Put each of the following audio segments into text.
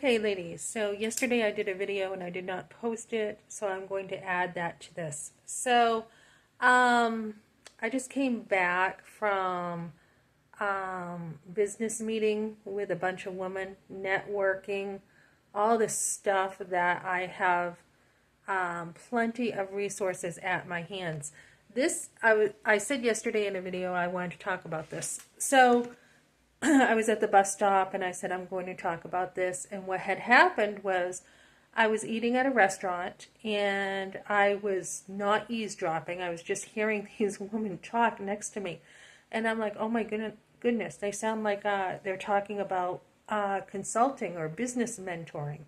Okay, ladies, so yesterday I did a video and I did not post it, so I'm going to add that to this. Um, I just came back from business meeting with a bunch of women, networking, all this stuff that I have plenty of resources at my hands. I said yesterday in a video I wanted to talk about this. I was at the bus stop and I said, I'm going to talk about this. And what had happened was I was eating at a restaurant and I was not eavesdropping. I was just hearing these women talk next to me. And I'm like, oh my goodness, they sound like they're talking about consulting or business mentoring.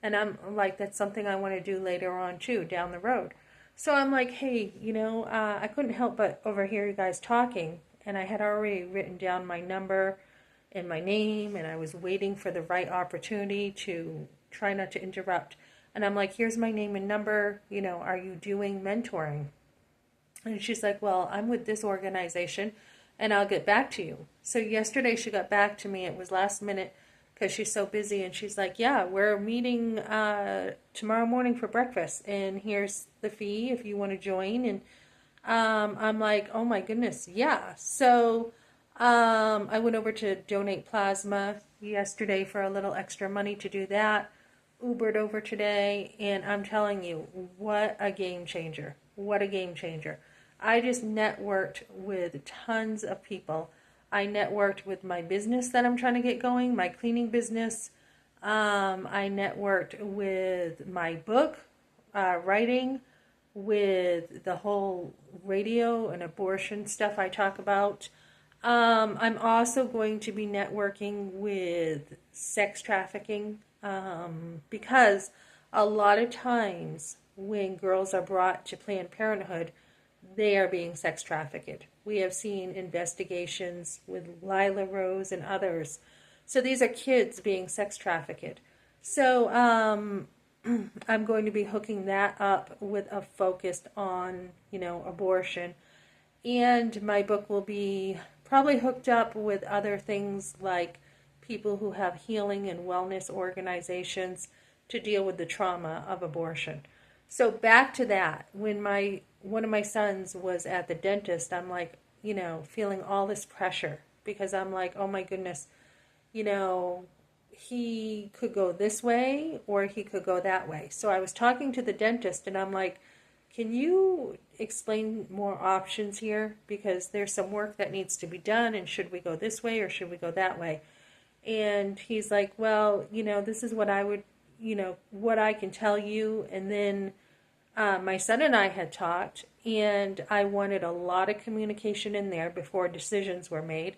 And I'm like, that's something I want to do later on too, down the road. So I'm like, hey, I couldn't help but overhear you guys talking. And I had already written down my number and my name, and I was waiting for the right opportunity to try not to interrupt. And I'm like, here's my name and number, are you doing mentoring? And she's like, well, I'm with this organization and I'll get back to you. So yesterday she got back to me. It was last minute because she's so busy. And she's like, yeah, we're meeting tomorrow morning for breakfast. And here's the fee if you want to join. And I'm like, oh my goodness, yeah. I went over to Donate Plasma yesterday for a little extra money to do that. Ubered over today, and I'm telling you, what a game changer. What a game changer. I just networked with tons of people. I networked with my business that I'm trying to get going, my cleaning business. I networked with my book, writing, with the whole radio and abortion stuff I talk about. I'm also going to be networking with sex trafficking because a lot of times when girls are brought to Planned Parenthood, they are being sex trafficked. We have seen investigations with Lila Rose and others. So these are kids being sex trafficked. So I'm going to be hooking that up with a focus on, abortion. And my book will be probably hooked up with other things like people who have healing and wellness organizations to deal with the trauma of abortion. So back to that, when one of my sons was at the dentist, I'm like, feeling all this pressure because I'm like, oh my goodness, he could go this way or he could go that way. So I was talking to the dentist and I'm like, can you explain more options here? Because there's some work that needs to be done, and should we go this way or should we go that way? And he's like, well, this is what I would, what I can tell you. And then my son and I had talked, and I wanted a lot of communication in there before decisions were made.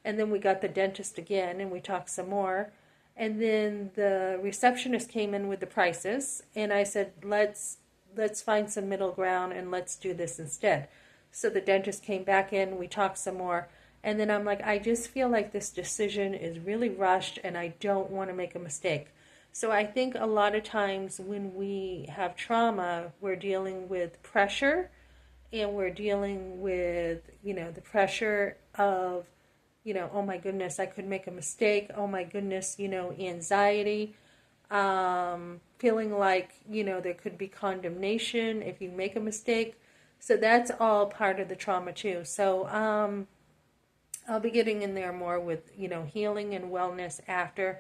And then we got the dentist again, and we talked some more. And then the receptionist came in with the prices, and I said, let's find some middle ground and let's do this instead. So the dentist came back in, we talked some more, and then I'm like, I just feel like this decision is really rushed and I don't want to make a mistake. So I think a lot of times when we have trauma, we're dealing with pressure, and we're dealing with, the pressure of, oh my goodness, I could make a mistake. Oh my goodness, anxiety. Feeling like, there could be condemnation if you make a mistake. So that's all part of the trauma too. So I'll be getting in there more with, healing and wellness after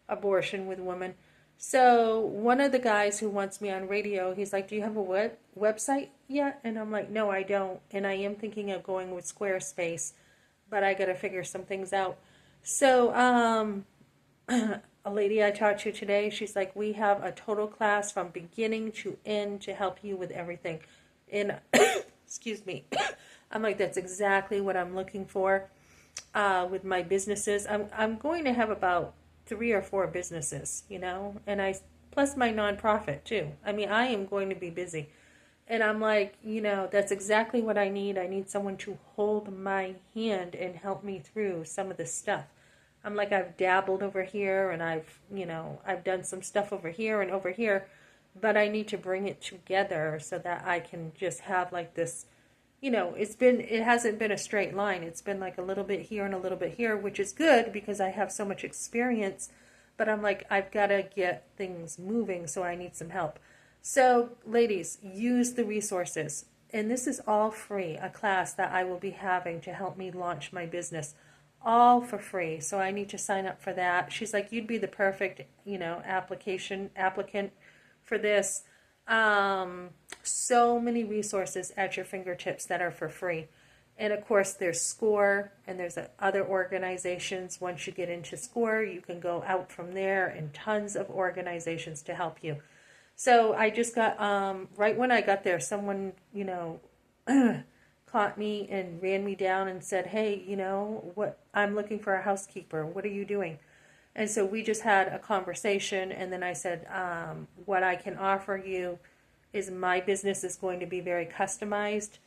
abortion with women. So one of the guys who wants me on radio, he's like, do you have a website yet? And I'm like, no, I don't. And I am thinking of going with Squarespace, but I got to figure some things out. So a lady I talked to today, she's like, we have a total class from beginning to end to help you with everything. And excuse me, I'm like, that's exactly what I'm looking for with my businesses. I'm going to have about 3 or 4 businesses, and plus my nonprofit too. I mean, I am going to be busy. And I'm like, that's exactly what I need. I need someone to hold my hand and help me through some of this stuff. I'm like, I've dabbled over here and I've done some stuff over here and over here, but I need to bring it together so that I can just have like this, it hasn't been a straight line. It's been like a little bit here and a little bit here, which is good because I have so much experience, but I'm like, I've got to get things moving, so I need some help. So, ladies, use the resources. And this is all free, a class that I will be having to help me launch my business, all for free. So I need to sign up for that. She's like, you'd be the perfect, applicant for this. So many resources at your fingertips that are for free. And of course, there's SCORE, and there's other organizations. Once you get into SCORE, you can go out from there, and tons of organizations to help you. So I just got, right when I got there, someone, caught me and ran me down and said, hey, what, I'm looking for a housekeeper. What are you doing? And so we just had a conversation, and then I said, what I can offer you is my business is going to be very customized.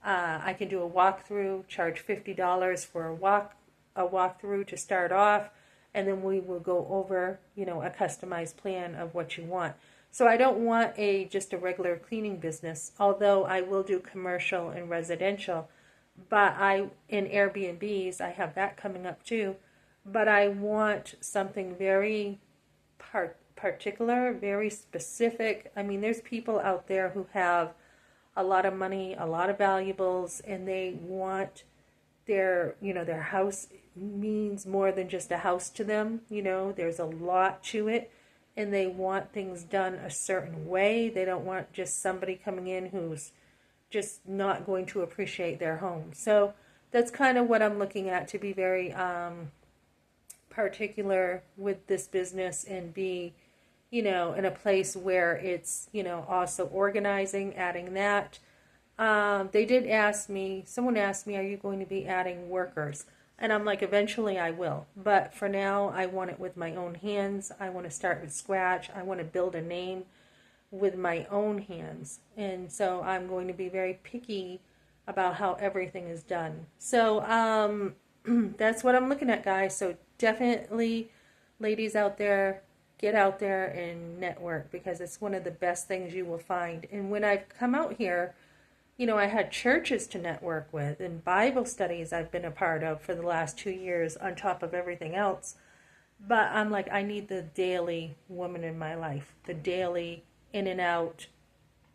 I can do a walkthrough, charge $50 for a walkthrough to start off, and then we will go over, a customized plan of what you want. So I don't want just a regular cleaning business, although I will do commercial and residential. But in Airbnbs, I have that coming up too. But I want something very particular, very specific. I mean, there's people out there who have a lot of money, a lot of valuables, and they want their house means more than just a house to them. There's a lot to it. And they want things done a certain way. They don't want just somebody coming in who's just not going to appreciate their home. So that's kind of what I'm looking at, to be very particular with this business and be, in a place where it's, also organizing, adding that. They did ask me, someone asked me, are you going to be adding workers? And I'm like, eventually I will. But for now, I want it with my own hands. I want to start with scratch. I want to build a name with my own hands. And so I'm going to be very picky about how everything is done. So that's what I'm looking at, guys. So definitely, ladies out there, get out there and network, because it's one of the best things you will find. And when I've come out here, I had churches to network with and Bible studies I've been a part of for the last 2 years on top of everything else. But I'm like, I need the daily woman in my life, the daily in and out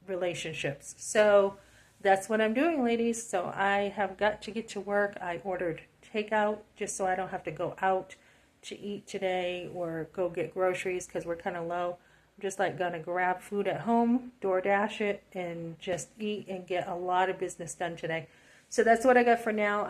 relationships. So that's what I'm doing, ladies. So I have got to get to work. I ordered takeout just so I don't have to go out to eat today or go get groceries because we're kind of low. Just like gonna grab food at home, DoorDash it, and just eat and get a lot of business done today. So that's what I got for now.